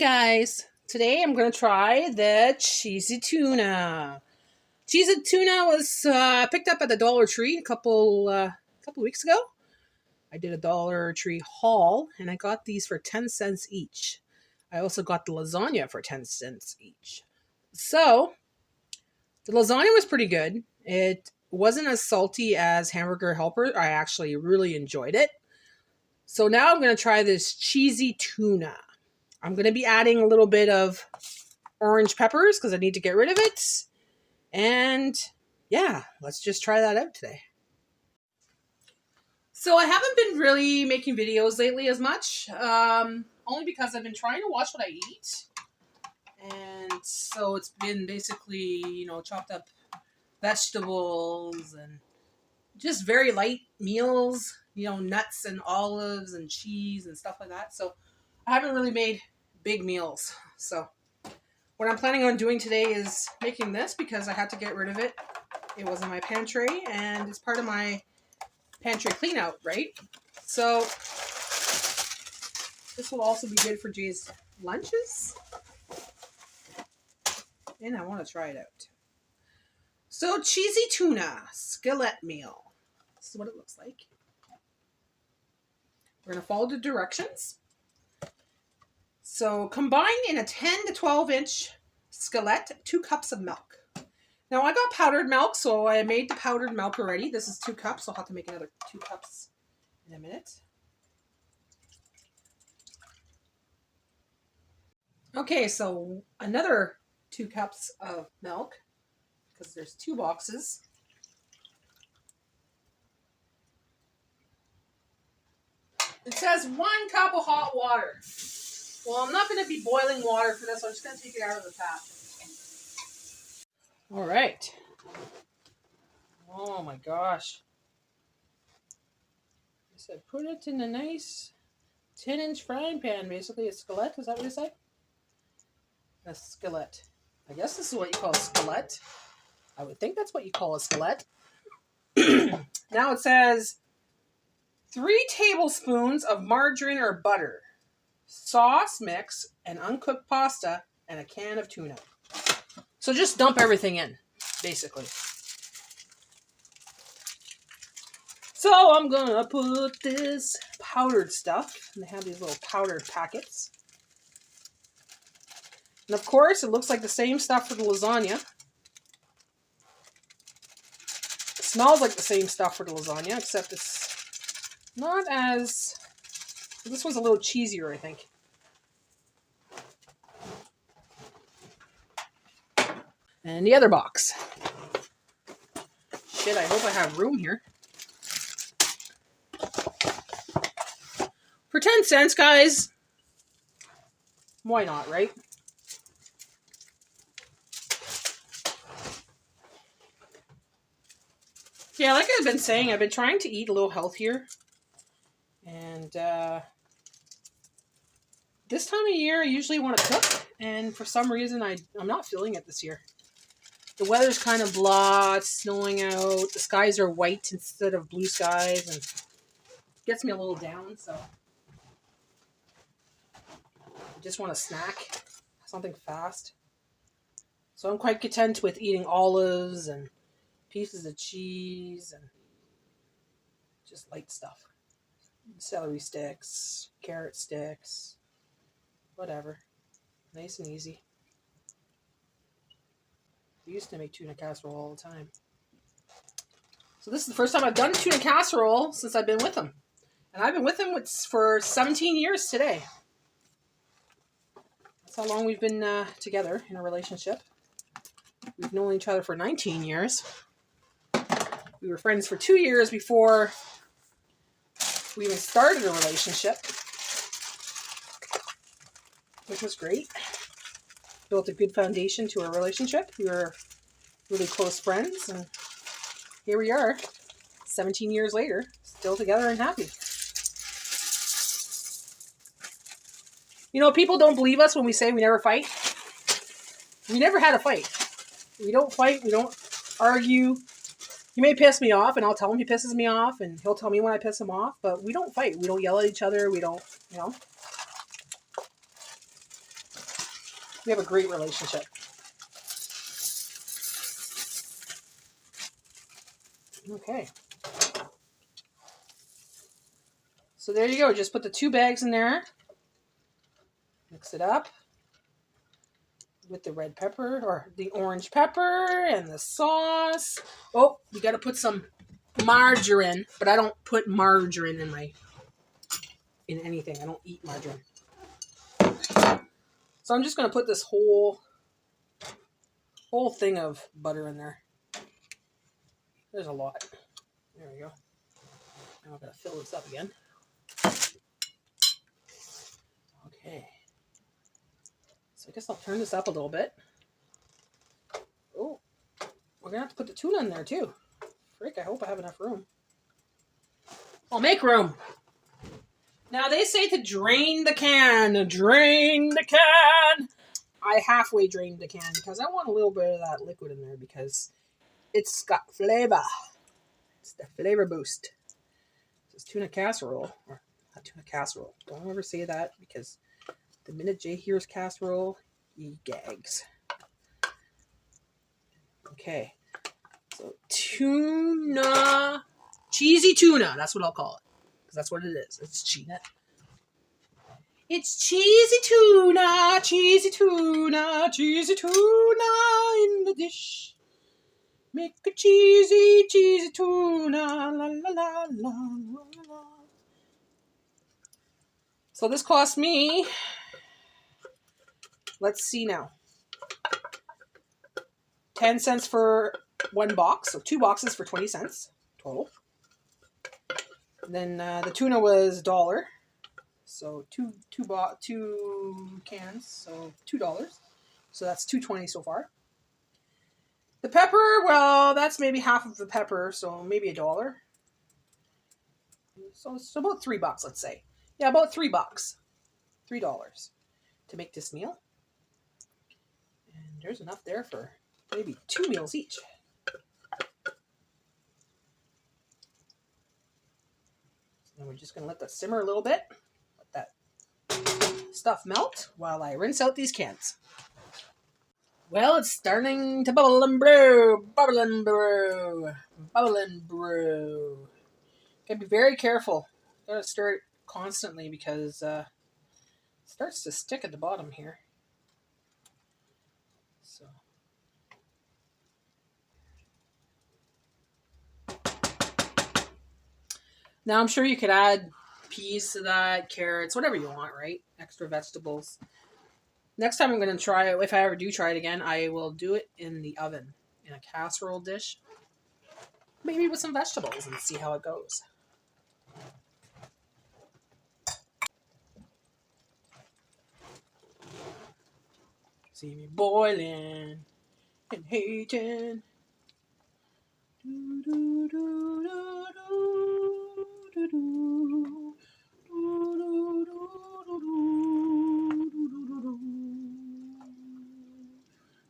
Guys, today I'm going to try the cheesy tuna. Cheesy tuna was picked up at the Dollar Tree a couple weeks ago. I did a Dollar Tree haul and I got these for 10 cents each. I also got the lasagna for 10 cents each. So, the lasagna was pretty good. It wasn't as salty as Hamburger Helper. I actually really enjoyed it. So now I'm going to try this cheesy tuna. I'm going to be adding a little bit of orange peppers because I need to get rid of it. And yeah, let's just try that out today. So I haven't been really making videos lately as much, only because I've been trying to watch what I eat. And so it's been basically, chopped up vegetables and just very light meals, nuts and olives and cheese and stuff like that. So I haven't really made big meals. So what I'm planning on doing today is making this because I had to get rid of it. It was in my pantry and it's part of my pantry clean out, right? So this will also be good for Jay's lunches. And I want to try it out. So cheesy tuna, skillet meal. This is what it looks like. We're going to follow the directions. So combine in a 10 to 12 inch skillet 2 cups of milk. Now I got powdered milk, so I made the powdered milk already. This is 2 cups, so I'll have to make another 2 cups in a minute. Okay, so another 2 cups of milk, because there's 2 boxes. It says 1 cup of hot water. Well, I'm not going to be boiling water for this, so I'm just going to take it out of the tap. All right. Oh my gosh. I said put it in a nice 10-inch frying pan, basically a skillet. Is that what you say? A skillet. I guess this is what you call a skillet. I would think that's what you call a skillet. Now it says 3 tablespoons of margarine or butter, sauce mix, and uncooked pasta, and a can of tuna. So just dump everything in, basically. So I'm going to put this powdered stuff, and they have these little powdered packets. And of course, it looks like the same stuff for the lasagna. It smells like the same stuff for the lasagna, except it's not as... This one's a little cheesier, I think. And the other box. Shit, I hope I have room here. For 10 cents, guys. Why not, right? Yeah, like I've been saying, I've been trying to eat a little healthier. And this time of year, I usually want to cook. And for some reason, I'm not feeling it this year. The weather's kind of blah, it's snowing out. The skies are white instead of blue skies. And it gets me a little down, so. I just want a snack. Something fast. So I'm quite content with eating olives and pieces of cheese and just light stuff. Celery sticks, carrot sticks, whatever. Nice and easy. We used to make tuna casserole all the time. So this is the first time I've done tuna casserole since I've been with him. And I've been with him for 17 years today. That's how long we've been together in a relationship. We've known each other for 19 years. We were friends for 2 years before we even started a relationship, which was great. Built a good foundation to our relationship. We were really close friends, and here we are, 17 years later, still together and happy. People don't believe us when we say we never fight. We never had a fight. We don't fight. We don't argue. He may piss me off, and I'll tell him he pisses me off, and he'll tell me when I piss him off, but we don't fight. We don't yell at each other. We don't, We have a great relationship. Okay. So there you go. Just put the 2 bags in there. Mix it up with the red pepper or the orange pepper and the sauce. Oh, we got to put some margarine, but I don't put margarine in anything. I don't eat margarine. So I'm just going to put this whole thing of butter in there. There's a lot. There we go. Now I've got to fill this up again. Okay. So I guess I'll turn this up a little bit. Oh, we're going to have to put the tuna in there too. Frick, I hope I have enough room. I'll make room. Now they say to drain the can. Drain the can. I halfway drained the can because I want a little bit of that liquid in there because it's got flavor. It's the flavor boost. This is tuna casserole. Or not tuna casserole. Don't ever say that because the minute Jay hears casserole, he gags. Okay. So tuna. Cheesy tuna. That's what I'll call it. Because that's what it is. It's tuna. It's cheesy tuna, cheesy tuna, cheesy tuna in the dish. Make a cheesy, cheesy tuna, la la la la la la. So this cost me, let's see now, 10 cents for 1 box, so 2 boxes for 20 cents total. And then the tuna was $1. So two cans, so $2. So that's $2.20 so far. The pepper, well, that's maybe half of the pepper, so maybe $1. So it's about $3, let's say. Yeah, about $3. $3 to make this meal. And there's enough there for maybe 2 meals each. And we're just going to let that simmer a little bit. Let that stuff melt while I rinse out these cans. Well, it's starting to bubble and brew. Bubble and brew. Bubble and brew. Gotta be very careful. Gotta stir it constantly because it starts to stick at the bottom here. So. Now I'm sure you could add peas to that, carrots, whatever you want, right? Extra vegetables. Next time I'm going to try it, if I ever do try it again, I will do it in the oven, in a casserole dish. Maybe with some vegetables and see how it goes. See me boiling and hating.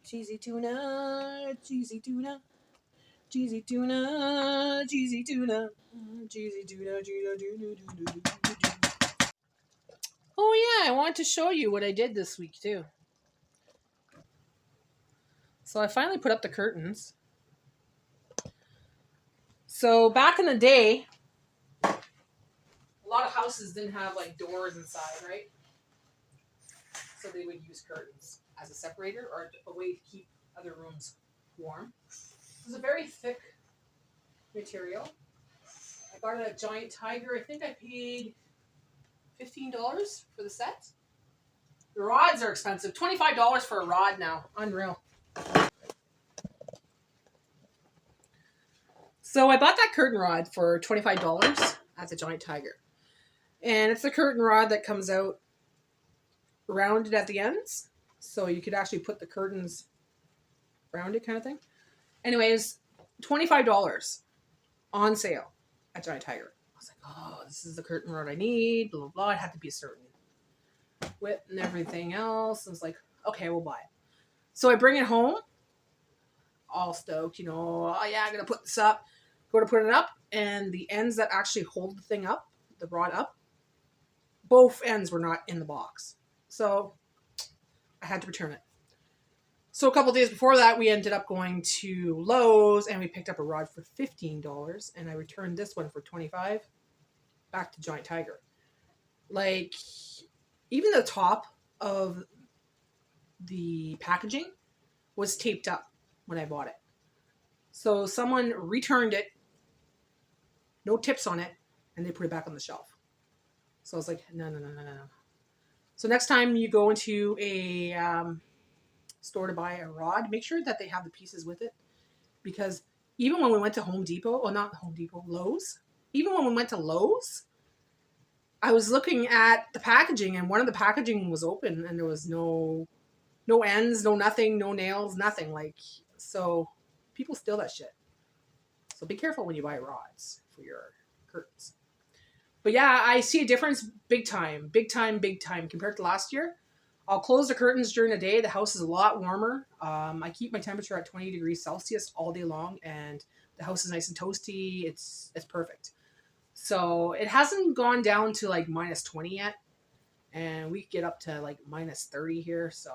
Cheesy tuna, cheesy tuna, cheesy tuna, cheesy tuna, cheesy tuna, tuna. Oh yeah, I wanted to show you what I did this week too. So I finally put up the curtains. So back in the day, a lot of houses didn't have like doors inside, right? So they would use curtains as a separator or a way to keep other rooms warm. It was a very thick material. I got it at Giant Tiger. I think I paid $15 for the set. The rods are expensive. $25 for a rod now. Unreal. So I bought that curtain rod for $25 at the Giant Tiger. And it's a curtain rod that comes out rounded at the ends. So you could actually put the curtains rounded kind of thing. Anyways, $25 on sale at Giant Tiger. I was like, oh, this is the curtain rod I need, blah, blah, blah. It had to be a certain width and everything else. I was like, okay, we'll buy it. So I bring it home, all stoked, oh yeah, I'm going to put this up. Go to put it up, and the ends that actually hold the thing up, the rod up, both ends were not in the box. So I had to return it. So a couple days before that, we ended up going to Lowe's and we picked up a rod for $15, and I returned this one for $25 back to Giant Tiger. Like, even the top of the packaging was taped up when I bought it. So someone returned it, no tips on it, and they put it back on the shelf. So I was like, no. So next time you go into a store to buy a rod, make sure that they have the pieces with it. Because even when we went to Lowe's, even when we went to Lowe's, I was looking at the packaging, and one of the packaging was open, and there was no ends, no nothing, no nails, nothing. Like, so people steal that shit. So be careful when you buy rods for your curtains. But yeah, I see a difference big time compared to last year. I'll close the curtains during the day. The house is a lot warmer. I keep my temperature at 20 degrees Celsius all day long, and the house is nice and toasty. It's perfect. So it hasn't gone down to like minus 20 yet, and we get up to like minus 30 here. So,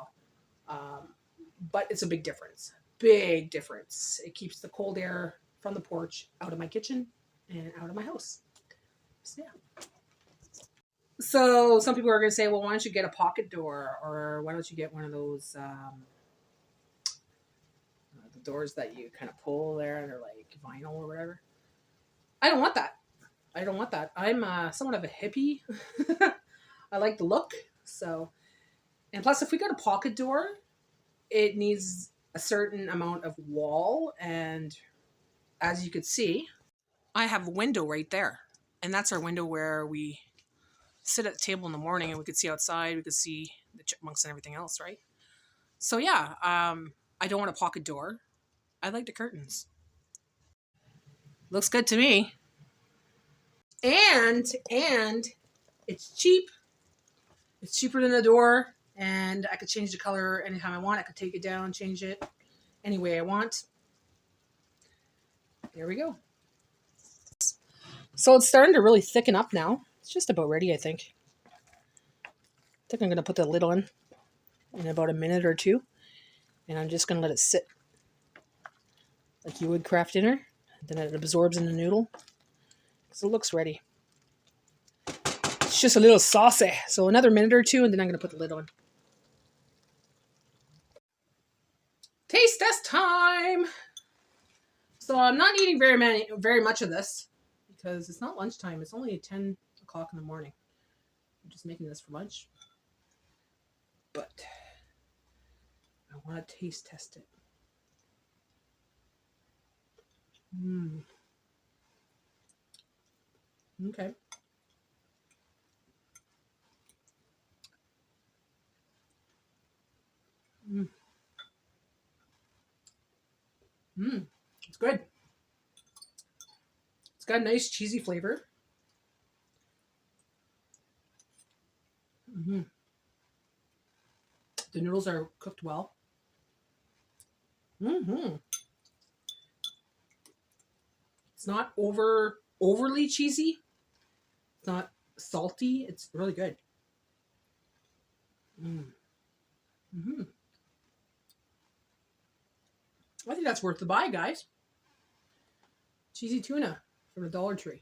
but it's a big difference. Big difference. It keeps the cold air from the porch out of my kitchen and out of my house. So, yeah. So some people are going to say, well, why don't you get a pocket door, or why don't you get one of those the doors that you kind of pull there and they're like vinyl or whatever. I don't want that. I'm somewhat of a hippie. I like the look. So, and plus, if we got a pocket door, it needs a certain amount of wall, and as you could see, I have a window right there, and that's our window where we sit at the table in the morning, and we could see outside. We could see the chipmunks and everything else, right? So yeah, I don't want a pocket door. I like the curtains. Looks good to me. And it's cheap. It's cheaper than a door, and I could change the color anytime I want. I could take it down, change it any way I want. There we go. So it's starting to really thicken up now. It's just about ready, I think. I think I'm going to put the lid on in about a minute or two, and I'm just going to let it sit like you would craft dinner. Then it absorbs in the noodle, so it looks ready. It's just a little saucy. So another minute or two, and then I'm going to put the lid on. Taste test time. So I'm not eating very much of this because it's not lunchtime. It's only 10 o'clock in the morning. I'm just making this for lunch. But I want to taste test it. Okay. It's good. It's got a nice cheesy flavor. The noodles are cooked well. It's not overly cheesy. It's not salty. It's really good. I think that's worth the buy, guys. Cheesy tuna from the Dollar Tree.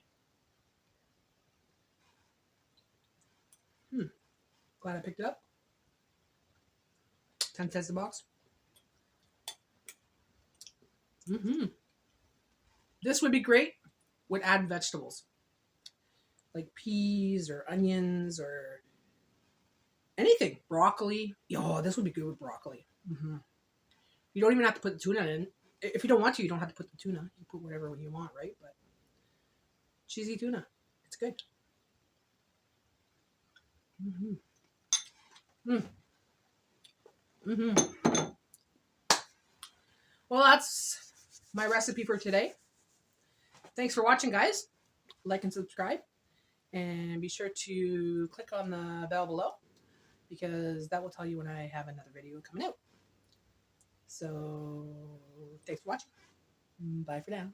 Glad I picked it up. 10 cents a box. This would be great with added vegetables. Like peas or onions or anything. Broccoli. Oh, this would be good with broccoli. You don't even have to put the tuna in. If you don't want to, you don't have to put the tuna. You put whatever you want, right? But cheesy tuna. It's good. Well, that's my recipe for today. Thanks for watching, guys. Like and subscribe. And be sure to click on the bell below, because that will tell you when I have another video coming out. So, thanks for watching. Bye for now.